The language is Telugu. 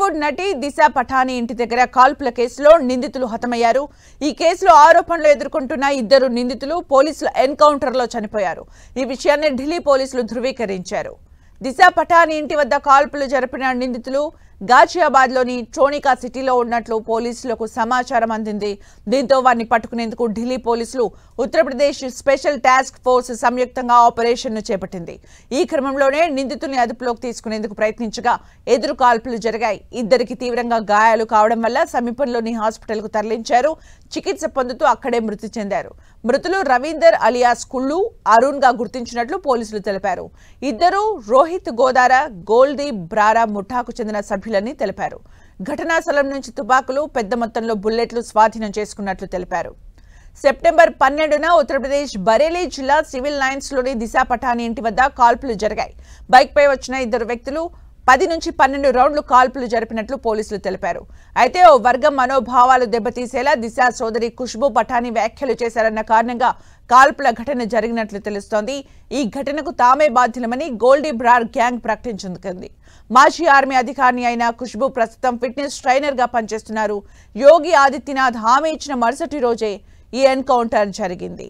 బాలీవుడ్ నటి దిశా పఠానీ ఇంటి దగ్గర కాల్పుల కేసులో నిందితులు హతమయ్యారు. ఈ కేసులో ఆరోపణలు ఎదుర్కొంటున్న ఇద్దరు నిందితులు పోలీసుల ఎన్కౌంటర్లో చనిపోయారు. ఈ విషయాన్ని ఢిల్లీ పోలీసులు ధృవీకరించారు. దిశా పఠానీ ఇంటి వద్ద కాల్పులు జరిపిన నిందితులు గాజియాబాద్లోని ట్రోనికా సిటీలో ఉన్నట్లు పోలీసులకు సమాచారం అందింది. దీంతో వారిని పట్టుకునేందుకు ఢిల్లీ పోలీసులు ఉత్తరప్రదేశ్ స్పెషల్ టాస్క్ ఫోర్స్ సంయుక్తంగా ఆపరేషన్ను చేపట్టింది. ఈ క్రమంలోనే నిందితుల్ని అదుపులోకి తీసుకునేందుకు ప్రయత్నించగా ఎదురు కాల్పులు జరిగాయి. ఇద్దరికి తీవ్రంగా గాయాలు కావడం వల్ల సమీపంలోని హాస్పిటల్కు తరలించారు. చికిత్స పొందుతూ అక్కడే మృతి చెందారు. మృతులు రవీందర్ అలియాస్ కుళ్ళు, అరుణ్ గా గుర్తించినట్లు పోలీసులు తెలిపారు. ఇద్దరు రోహిత్ గోదారా, గోల్దీప్ బ్రారా ముఠాకు చెందిన సభ్యులని తెలిపారు. ఘటనా స్థలం నుంచి తుపాకులు, పెద్ద మొత్తంలో బుల్లెట్లు స్వాధీనం చేసుకున్నట్లు తెలిపారు. సెప్టెంబర్ 12న ఉత్తరప్రదేశ్ బరేలీ జిల్లా సివిల్ లైన్స్ లోని దిశా పఠానీ ఇంటి వద్ద కాల్పులు జరిగాయి. బైక్ పై వచ్చిన ఇద్దరు వ్యక్తులు 10 నుంచి 12 రౌండ్లు కాల్పులు జరిపినట్లు పోలీసులు తెలిపారు. అయితే ఓ వర్గం మనోభావాలు దెబ్బతీసేలా దిశా సోదరి ఖుష్బూ పఠానీ వ్యాఖ్యలు చేశారన్న కారణంగా కాల్పుల ఘటన జరిగినట్లు తెలుస్తోంది. ఈ ఘటనకు తామే బాధ్యులమని గోల్డీ బ్రార్ గ్యాంగ్ ప్రకటించుకుంది. మాజీ ఆర్మీ అధికారిని అయిన ఖుష్బూ ప్రస్తుతం ఫిట్నెస్ ట్రైనర్ గా పనిచేస్తున్నారు. యోగి ఆదిత్యనాథ్ హామీ ఇచ్చిన మరుసటి రోజే ఈ ఎన్కౌంటర్ జరిగింది.